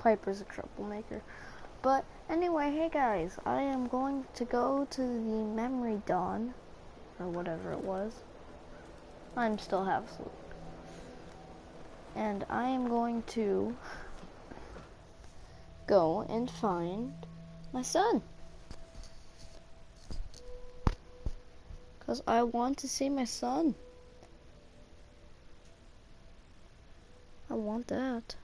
Piper's a troublemaker. But anyway, hey guys, I am going to go to the memory dawn, or whatever it was. I'm still half asleep. And I am going to go and find my son. Because I want to see my son. I want that.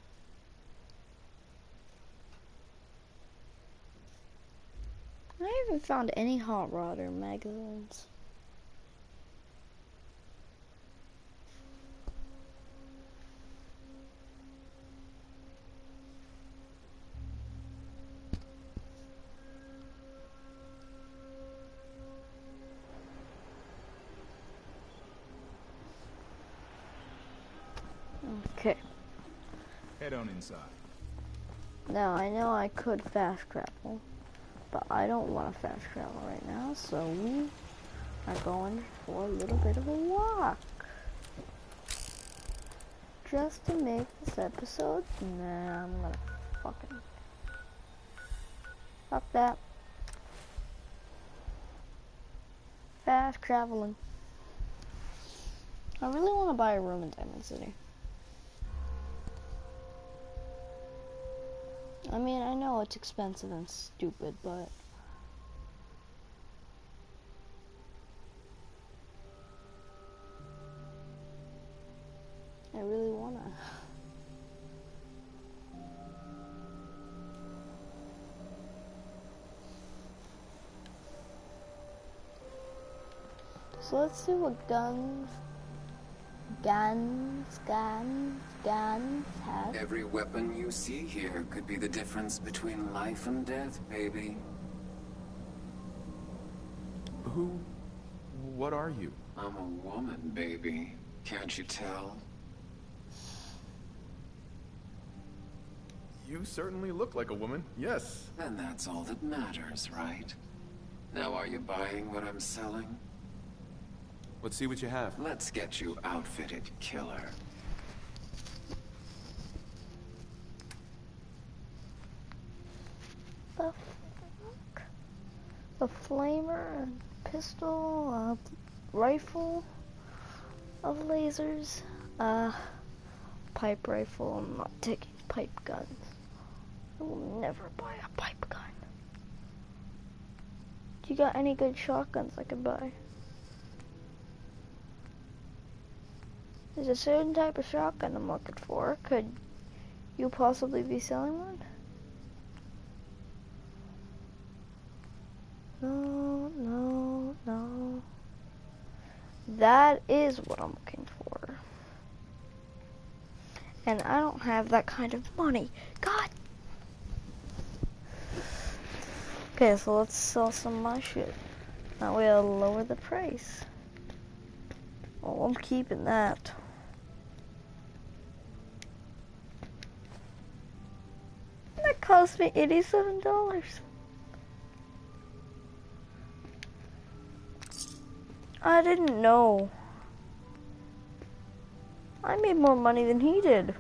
I haven't found any Hot Rodder magazines. Okay. Head on inside. Now, I know I could fast travel, but I don't want to fast travel right now, so we are going for a little bit of a walk. Just to make this episode, nah, I'm gonna fucking... Fuck that. Fast traveling. I really want to buy a room in Diamond City. I mean, I know it's expensive and stupid, but... I really wanna. So let's see what guns have. Every weapon you see here could be the difference between life and death, baby. What are you? I'm a woman, baby. Can't you tell? You certainly look like a woman, yes. And that's all that matters, right? Now are you buying what I'm selling? Let's see what you have. Let's get you outfitted, killer. The fuck? A flamer, a pistol, a rifle of lasers, pipe rifle. I'm not taking pipe guns. I will never buy a pipe gun. Do you got any good shotguns I could buy? There's a certain type of shotgun I'm looking for. Could you possibly be selling one? No, no, no. That is what I'm looking for. And I don't have that kind of money. God! Okay, so let's sell some of my shit. That way I'll lower the price. Oh, I'm keeping that. That cost me $87. I didn't know. I made more money than he did.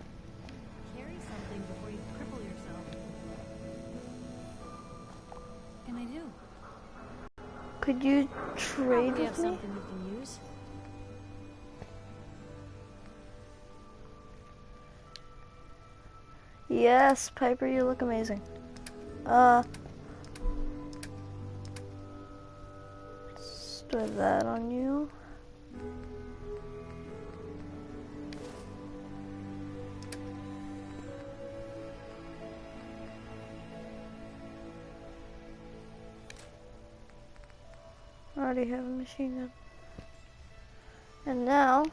Carry something before you cripple yourself. What can I do? Could you trade Probably have with me? something you can use. Yes, Piper, you look amazing. Store that on you. I already have a machine gun. And now,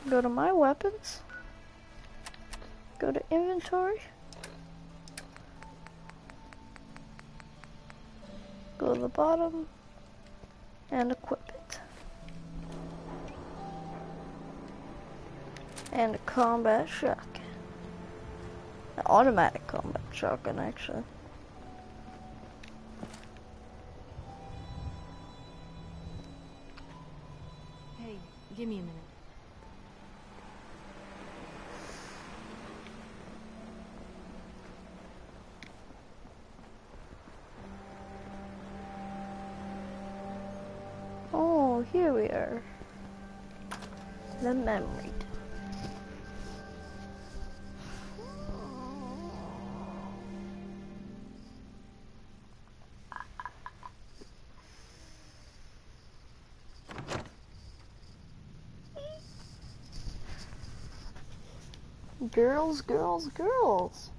go to my weapons. Go to inventory. Go to the bottom and equip it. And a combat shotgun. An automatic combat shotgun, actually. Hey, give me a minute. Here we are. The memory. Girls, girls, girls.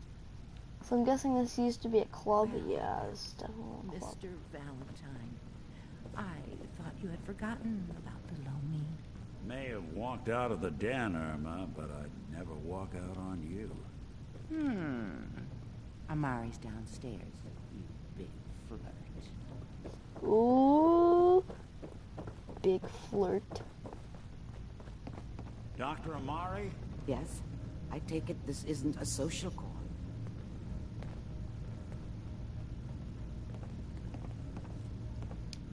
So I'm guessing this used to be a club. Yeah, it's definitely a club. Mr. Valentine, I thought you had forgotten about below me. May have walked out of the den, Irma, but I'd never walk out on you. Amari's downstairs, you big flirt. Ooh, big flirt. Dr. Amari? Yes? I take it this isn't a social call.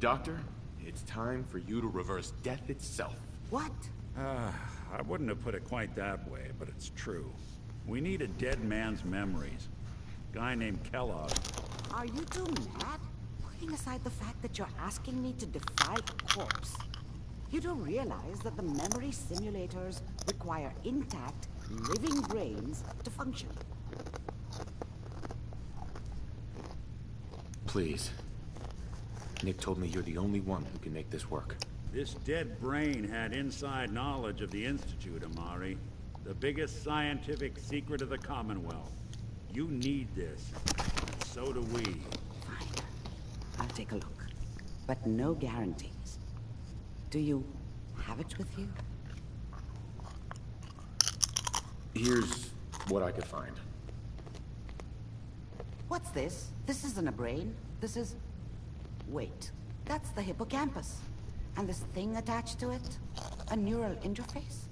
Doctor, it's time for you to reverse death itself. What? I wouldn't have put it quite that way, but it's true. We need a dead man's memories. Guy named Kellogg. Are you two mad? Putting aside the fact that you're asking me to defy a corpse, you don't realize that the memory simulators require intact, living brains to function. Please. Nick told me you're the only one who can make this work. This dead brain had inside knowledge of the Institute, Amari. The biggest scientific secret of the Commonwealth. You need this. So do we. Fine. I'll take a look. But no guarantees. Do you have it with you? Here's what I could find. What's this? This isn't a brain. This is... Wait. That's the hippocampus. And this thing attached to it? A neural interface?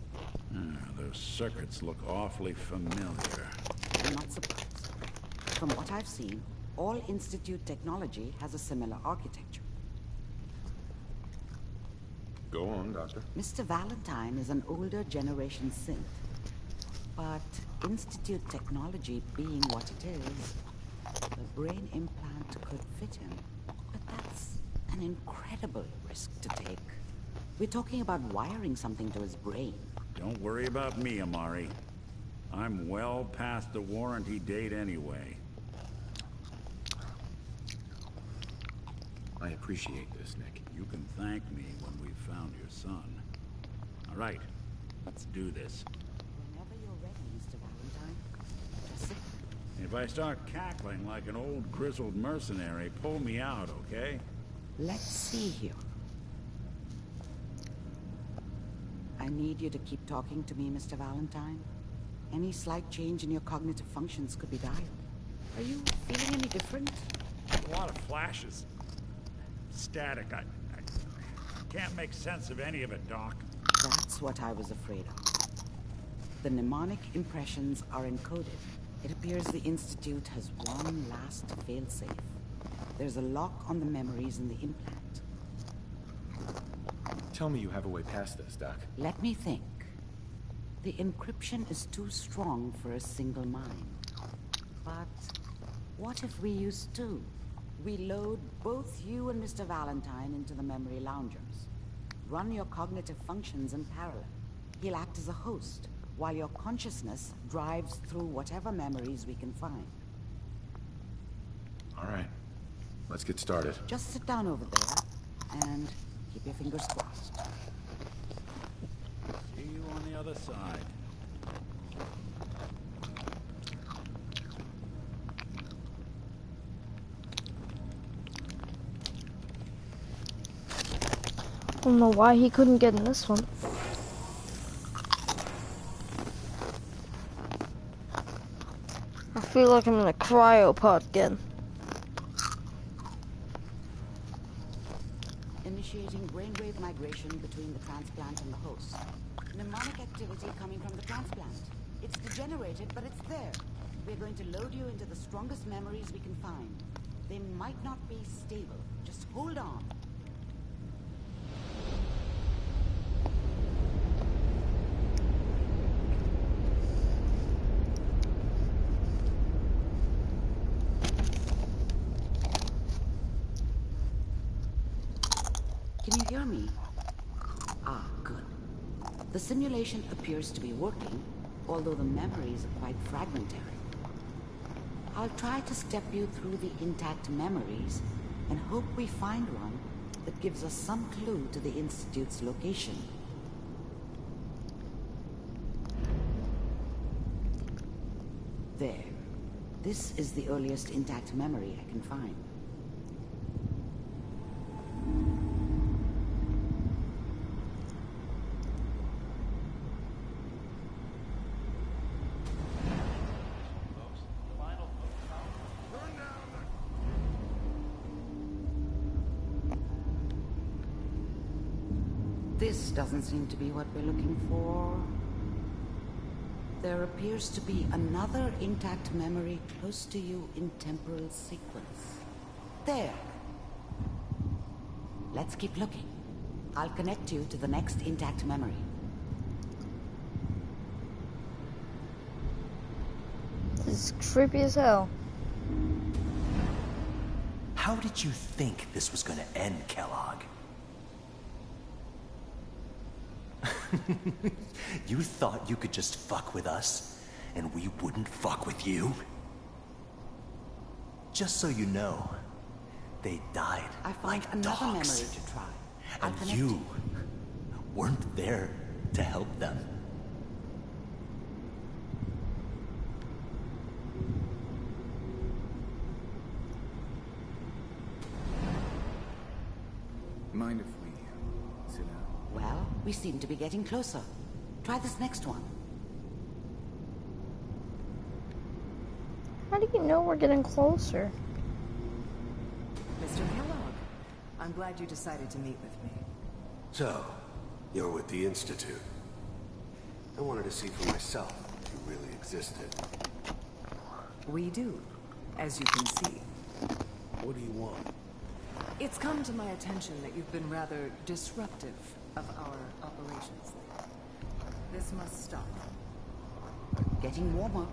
Those circuits look awfully familiar. I'm not surprised. From what I've seen, all Institute technology has a similar architecture. Go on, Doctor. Mr. Valentine is an older generation synth. But Institute technology being what it is, the brain implant could fit him. But that's an incredible risk to take. We're talking about wiring something to his brain. Don't worry about me, Amari. I'm well past the warranty date anyway. I appreciate this, Nick. You can thank me when we've found your son. All right, let's do this. Whenever you're ready, Mr. Valentine. Just sit. If I start cackling like an old grizzled mercenary, pull me out, okay? Let's see here. I need you to keep talking to me, Mr. Valentine. Any slight change in your cognitive functions could be dire. Are you feeling any different? A lot of flashes. Static. I can't make sense of any of it, Doc. That's what I was afraid of. The mnemonic impressions are encoded. It appears the Institute has one last failsafe. There's a lock on the memories in the implant. Tell me you have a way past this, Doc. Let me think. The encryption is too strong for a single mind. But what if we use two? We load both you and Mr. Valentine into the memory loungers. Run your cognitive functions in parallel. He'll act as a host, while your consciousness drives through whatever memories we can find. All right. Let's get started. Just sit down over there, and keep your fingers crossed. See you on the other side. I don't know why he couldn't get in this one. I feel like I'm in a cryopod again. Initiating brainwave migration between the transplant and the host. Mnemonic activity coming from the transplant. It's degenerated, but it's there. We're going to load you into the strongest memories we can find. They might not be stable. Just hold on. Can you hear me? Ah, good. The simulation appears to be working, although the memories are quite fragmentary. I'll try to step you through the intact memories and hope we find one that gives us some clue to the Institute's location. There. This is the earliest intact memory I can find. This doesn't seem to be what we're looking for. There appears to be another intact memory close to you in temporal sequence. There. Let's keep looking. I'll connect you to the next intact memory. This is creepy as hell. How did you think this was gonna end, Kellogg? You thought you could just fuck with us, and we wouldn't fuck with you? Just so you know, they died I found like another dogs. memory to try. I'll And connect you weren't there to help them. Mind if we sit down? Well, we seem to be getting closer. Try this next one. How do you know we're getting closer? Mr. Kellogg, I'm glad you decided to meet with me. So, you're with the Institute. I wanted to see for myself if you really existed. We do, as you can see. What do you want? It's come to my attention that you've been rather disruptive of our operations lately. This must stop. Getting warmer.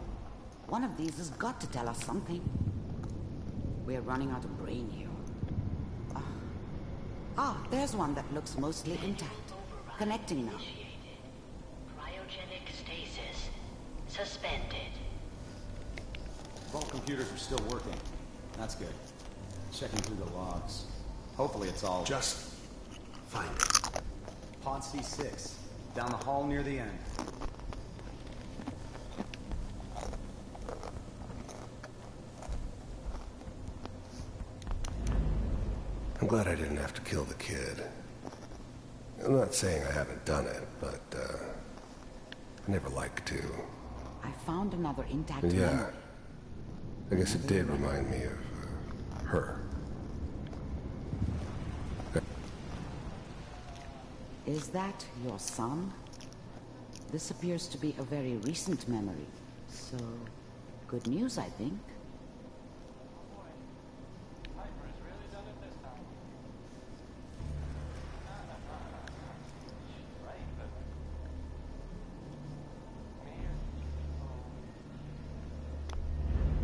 One of these has got to tell us something. We're running out of brain here. There's one that looks mostly intact. Connecting now. Cryogenic stasis suspended. Vault computers are still working. That's good. Checking through the logs. Hopefully it's all... Just find it. Pod C6. Down the hall near the end. I'm glad I didn't have to kill the kid. I'm not saying I haven't done it, but, I never like to. I found another intact Yeah. memory. I guess it did remind me of, her. Is that your son? This appears to be a very recent memory. So, good news, I think.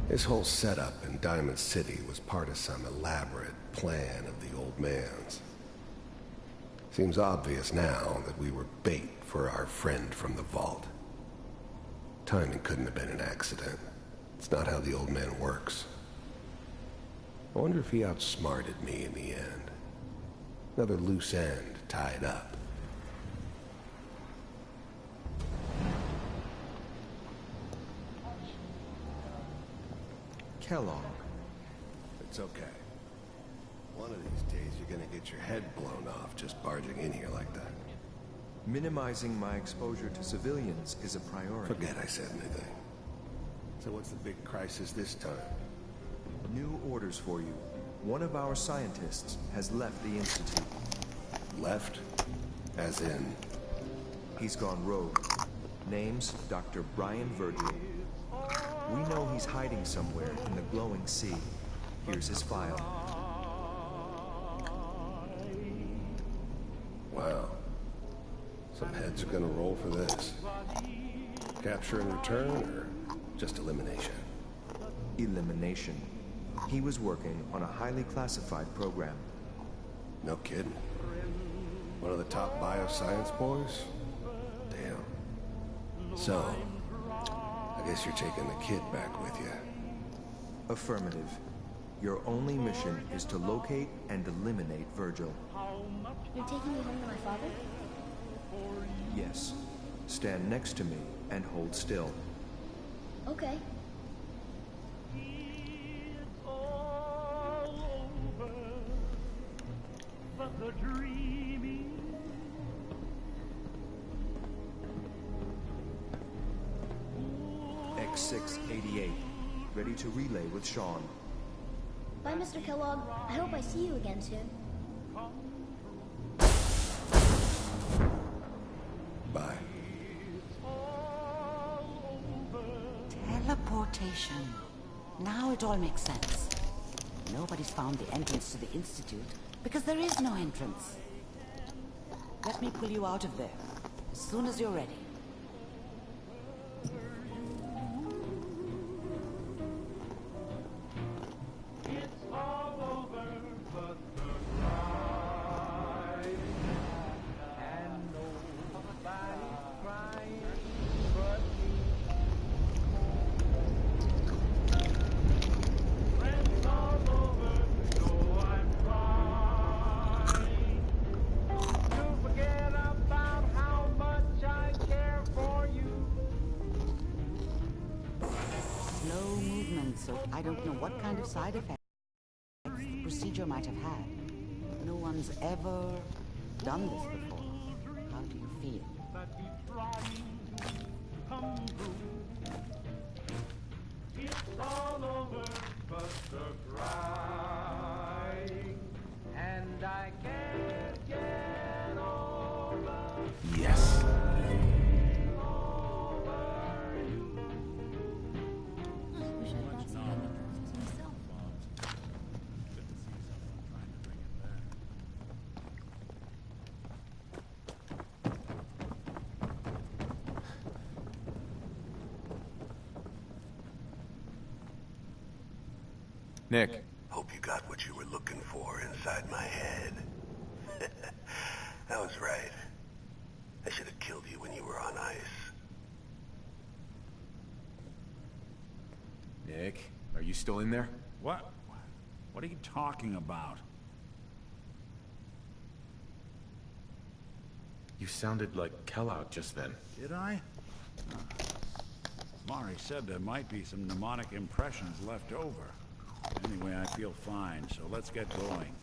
His whole setup in Diamond City was part of some elaborate plan of the old man's. Seems obvious now that we were bait for our friend from the vault. Timing couldn't have been an accident. It's not how the old man works. I wonder if he outsmarted me in the end. Another loose end tied up. Kellogg. It's okay. One of these days you're gonna get your head blown off just barging in here like that. Minimizing my exposure to civilians is a priority. Forget I said anything. So what's the big crisis this time? New orders for you. One of our scientists has left the Institute. Left? As in? He's gone rogue. Name's Dr. Brian Virgil. We know he's hiding somewhere in the glowing sea. Here's his file. Wow. Some heads are gonna roll for this. Capture and return, or just elimination? Elimination. He was working on a highly classified program. No kidding. One of the top bioscience boys? Damn. So, I guess you're taking the kid back with you. Affirmative. Your only mission is to locate and eliminate Virgil. You're taking me home to my father? Yes. Stand next to me and hold still. Okay. X688. Ready to relay with Sean. Bye, Mr. Kellogg. I hope I see you again soon. Bye. Teleportation. Now it all makes sense. Nobody's found the entrance to the Institute because there is no entrance. Let me pull you out of there as soon as you're ready. So I don't know what kind of side effects the procedure might have had. No one's ever done this before. How do you feel? It's all over but the crying, and I can't get over. Yes. Nick. Hope you got what you were looking for inside my head. That was right. I should have killed you when you were on ice. Nick, are you still in there? What? What are you talking about? You sounded like Kellogg just then. Did I? Mari said there might be some mnemonic impressions left over. Anyway, I feel fine, so let's get going.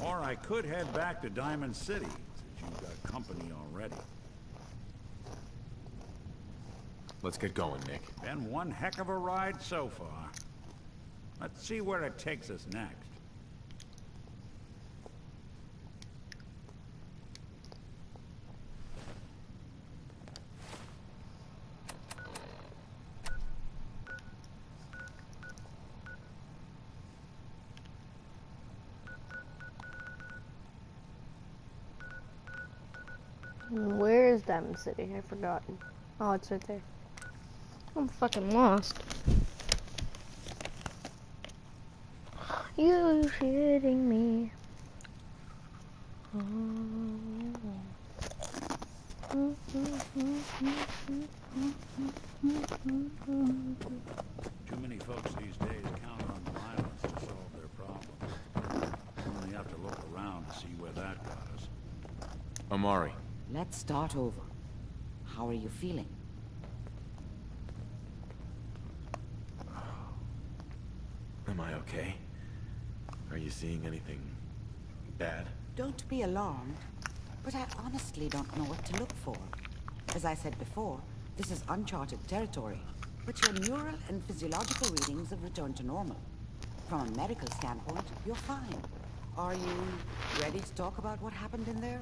Or I could head back to Diamond City, since you've got company already. Let's get going, Nick. Been one heck of a ride so far. Let's see where it takes us next. Where is Diamond City? I've forgotten. Oh, it's right there. I'm fucking lost. You shitting me. Too many folks these days count on violence to solve their problems. Only have to look around to see where that got us. Amari. Let's start over. How are you feeling? Am I okay? Are you seeing anything bad? Don't be alarmed, but I honestly don't know what to look for. As I said before, this is uncharted territory, but your neural and physiological readings have returned to normal. From a medical standpoint, you're fine. Are you ready to talk about what happened in there?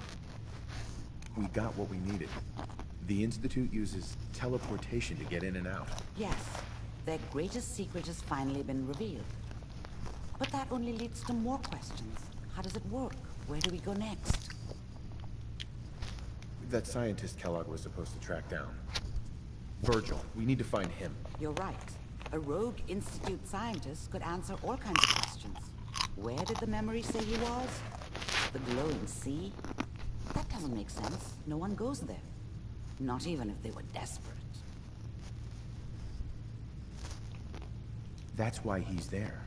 We got what we needed. The Institute uses teleportation to get in and out. Yes, their greatest secret has finally been revealed. But that only leads to more questions. How does it work? Where do we go next? That scientist Kellogg was supposed to track down. Virgil. We need to find him. You're right. A rogue Institute scientist could answer all kinds of questions. Where did the memory say he was? The glowing sea? That doesn't make sense. No one goes there. Not even if they were desperate. That's why he's there.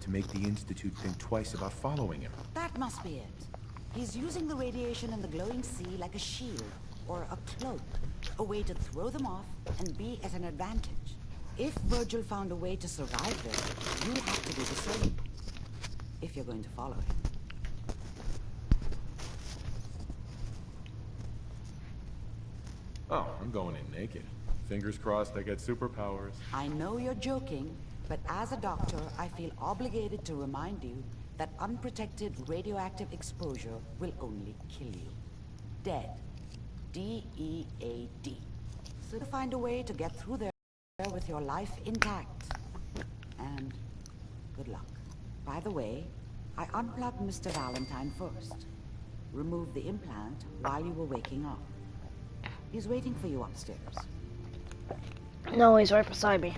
To make the Institute think twice about following him. That must be it. He's using the radiation in the glowing sea like a shield, or a cloak. A way to throw them off and be at an advantage. If Virgil found a way to survive there, you'll have to do the same. If you're going to follow him. Oh, I'm going in naked. Fingers crossed I get superpowers. I know you're joking, but as a doctor, I feel obligated to remind you that unprotected radioactive exposure will only kill you. Dead. D-E-A-D. So to find a way to get through there with your life intact. And good luck. By the way, I unplugged Mr. Valentine first. Removed the implant while you were waking up. He's waiting for you upstairs. No, he's right beside me.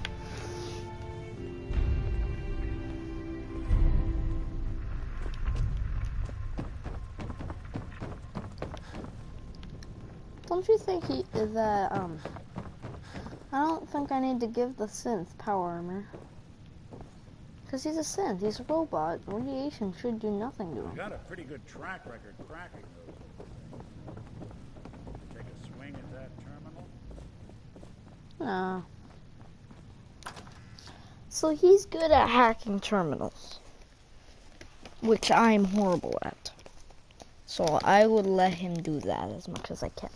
Don't you think I don't think I need to give the synth power armor. Because he's a synth, he's a robot. Radiation should do nothing to him. You got a pretty good track record cracking those things. Take a swing at that terminal? No. So he's good at hacking terminals. Which I'm horrible at. So I would let him do that as much as I can.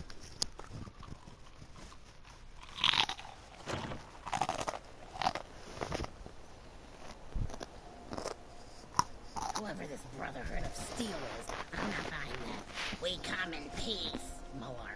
Whoever this Brotherhood of Steel is, I'm not buying that. We come in peace, malarkey.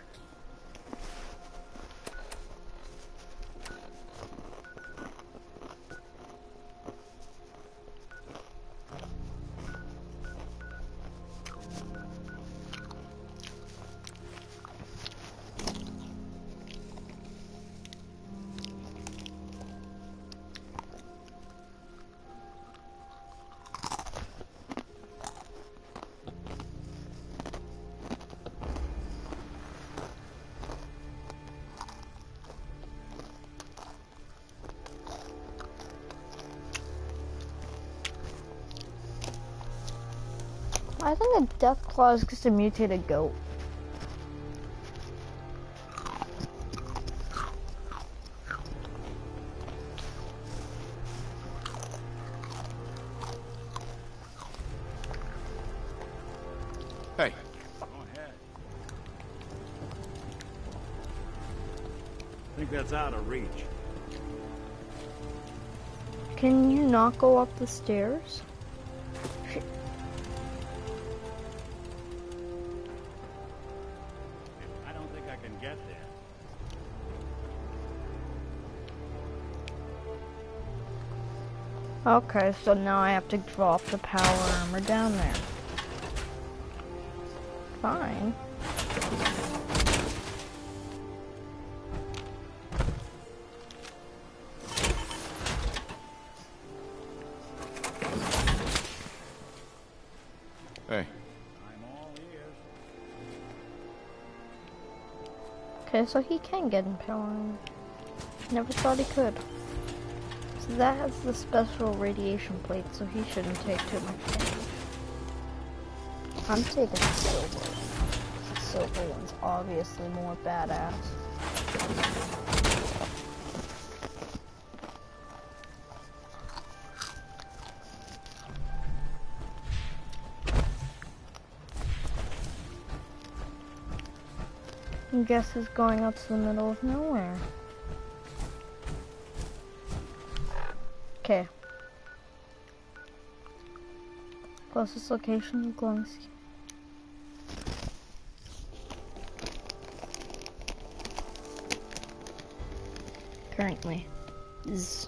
I think a death claw is just a mutated goat. Hey. Go ahead. I think that's out of reach. Can you not go up the stairs? I don't think I can get there. Okay, so now I have to drop the power armor down there. Fine. Hey. I'm all ears. Okay, so he can get in power armor. Never thought he could. So that has the special radiation plate, so he shouldn't take too much damage. I'm taking the silver one. The silver one's obviously more badass. I guess he's going out to the middle of nowhere. Okay. Closest location of glowing sea. Currently is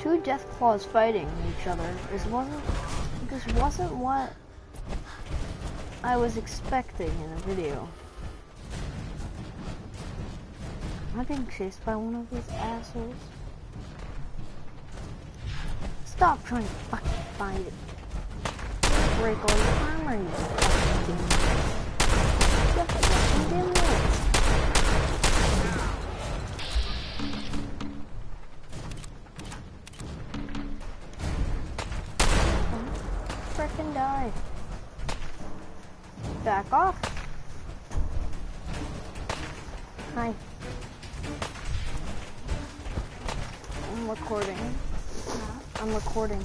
two Death Claws fighting each other. This wasn't what I was expecting in a video. I'm being chased by one of these assholes. Stop trying to fucking find it. Break all your armor, you fucking dimwit. You fucking dimwit. Frickin' die. Back off. Hi. I'm recording. I'm recording.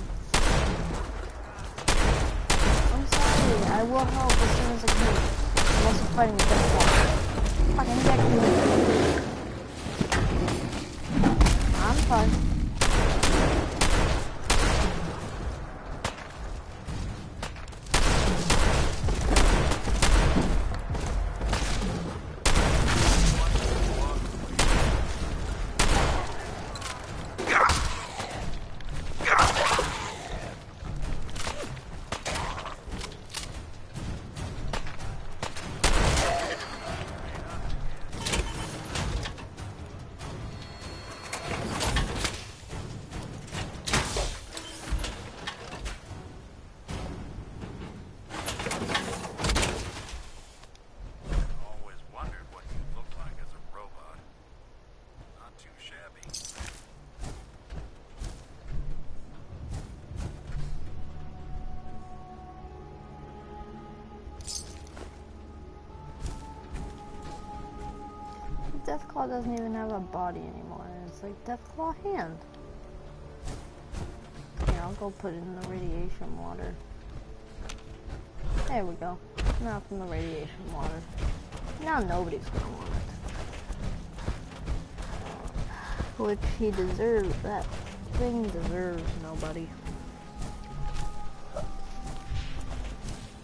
I'm sorry. I will help as soon as I can. I'm also fighting with this one. Fucking get me. I'm fine. Deathclaw doesn't even have a body anymore. It's like Deathclaw hand. Here, I'll go put it in the radiation water. There we go. Now from the radiation water. Now nobody's gonna want it. Which he deserves. That thing deserves nobody.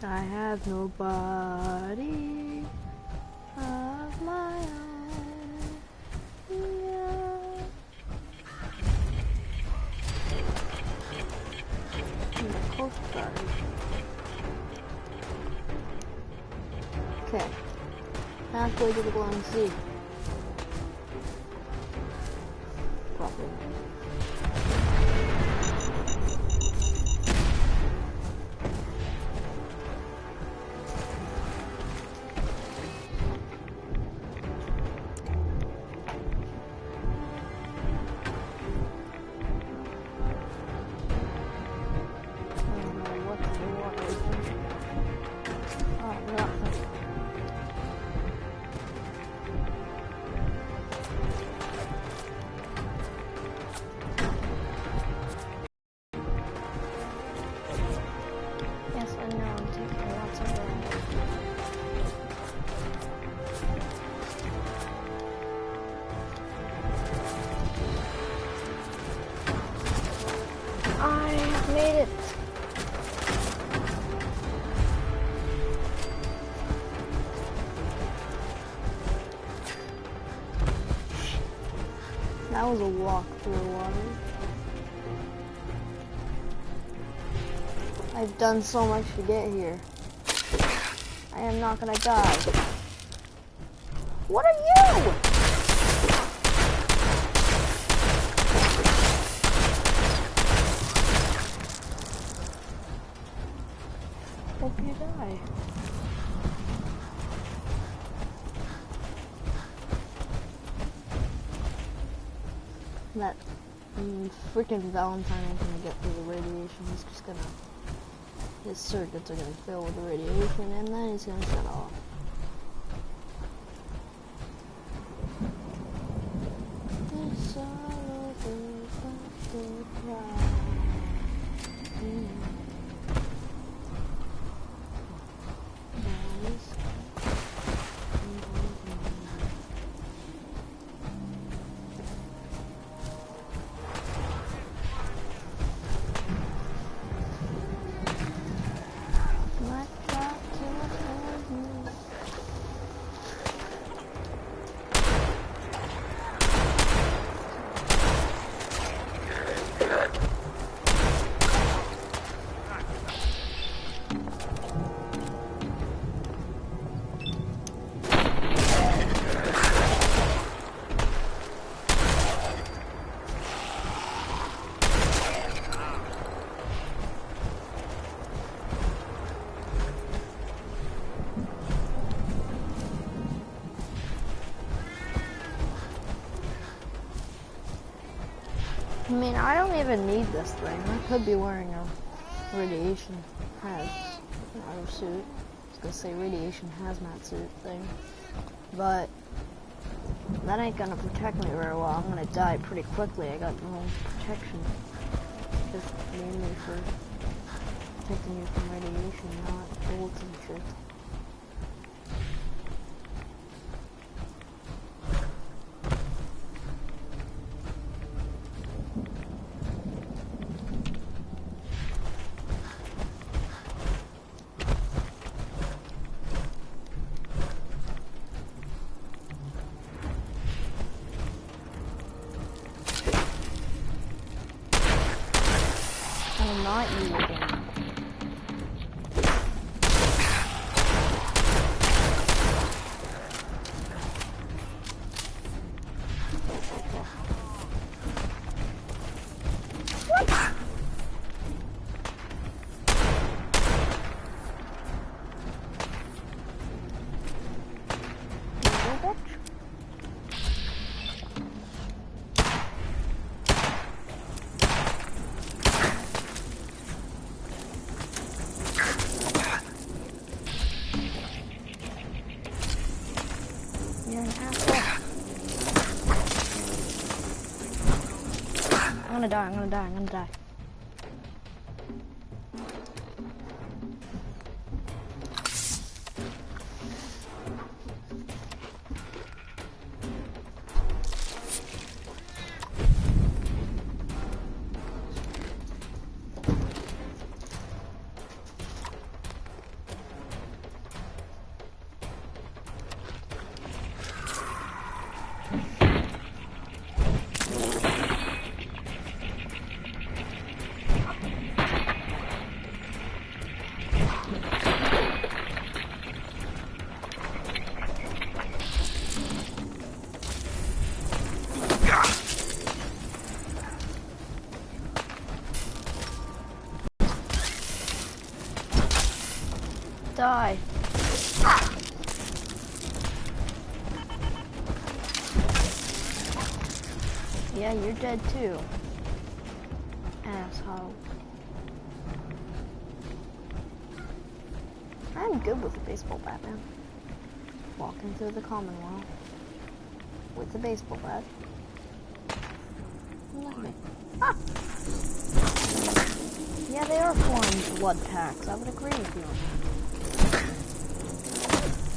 I have nobody of my own. Coast Guard. Okay. Halfway to the glowing sea. Probably. Made it. That was a walk through water. I've done so much to get here. I am not gonna die. What are you? Hope you die. That freaking Valentine ain't gonna get through the radiation. He's just gonna, his circuits are gonna fill with the radiation, and then he's gonna shut off. It's all over but the cry. I mean, I don't even need this thing. I could be wearing a radiation hazmat suit. I was gonna say radiation hazmat suit thing. But that ain't gonna protect me very well. I'm gonna die pretty quickly. I got no protection. Just mainly for protecting you from radiation, not bullets and shit. Not you again. I'm gonna die. Die. Yeah, you're dead too. Asshole. I'm good with a baseball bat, man. Walking through the Commonwealth with a baseball bat. Look at me. Ah! Yeah, they are formed blood packs. I would agree with you.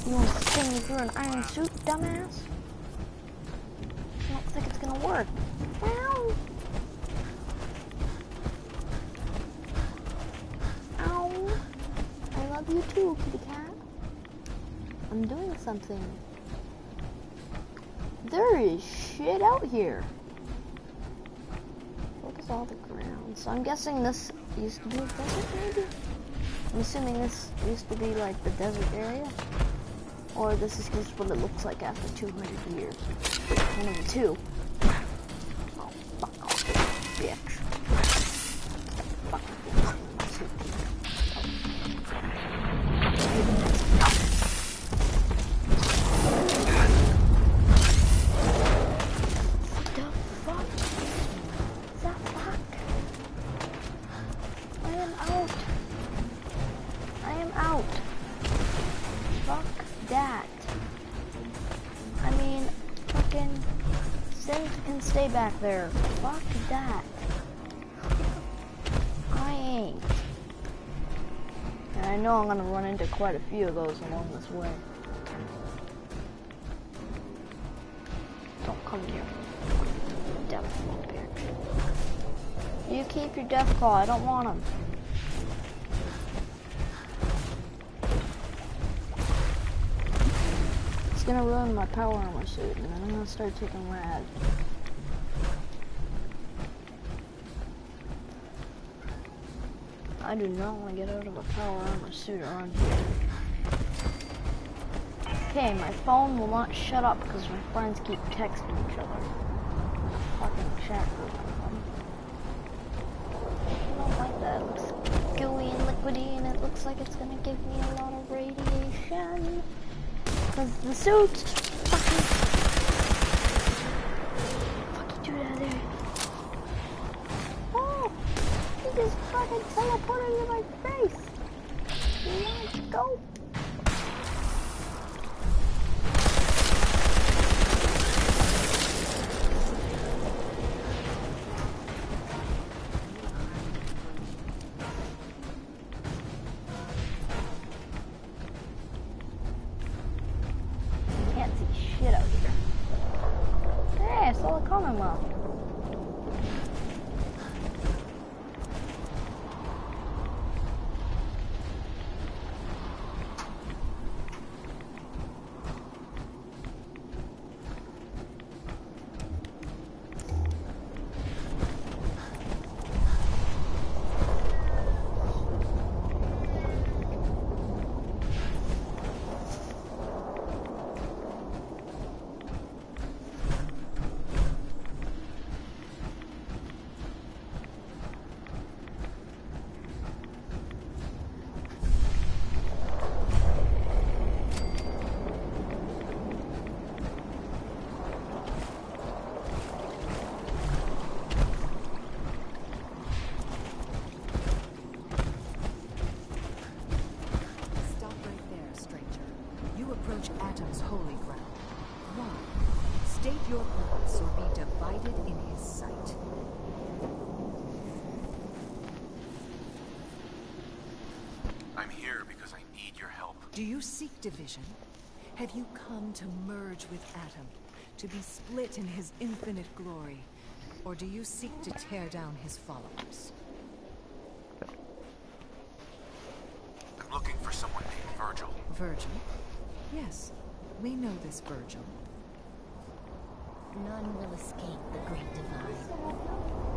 You want to sting me through an iron suit, dumbass? I don't think it's gonna work. Ow! Ow! I love you too, kitty cat. I'm doing something. There is shit out here. Look at all the ground. So I'm guessing this used to be a desert, maybe? I'm assuming this used to be like the desert area. Or this is just what it looks like after 200 years. One of the two. Oh, fuck off, bitch. Fuck. The fuck? The fuck? I am out. I am out. Fuck that. I mean, fucking Sin can stay back there. Fuck that. I ain't. And I know I'm gonna run into quite a few of those along this way. Don't come here. Deathclaw bitch. You keep your Deathclaw, I don't want them. It's gonna ruin my power armor suit, and then I'm gonna start taking rad. I do not want to get out of a power armor suit around here. Okay, my phone will not shut up because my friends keep texting each other. In a fucking chat group with them. I don't like that. It looks gooey and liquidy, and it looks like it's gonna give me a lot of radiation. Because the suit fucking... Fuck you, dude, out of there. just fucking teleported in my face. Let's go. Can't see shit out here. Hey, I saw the Commonwealth. Stop right there, stranger. You approach Atom's holy ground. Why? State your purpose or be divided in his sight. I'm here because I need your help. Do you seek division? Have you come to merge with Atom, to be split in his infinite glory? Or do you seek to tear down his followers? I'm looking for someone named Virgil. Virgil? Yes, we know this Virgil. None will escape the Great Divide.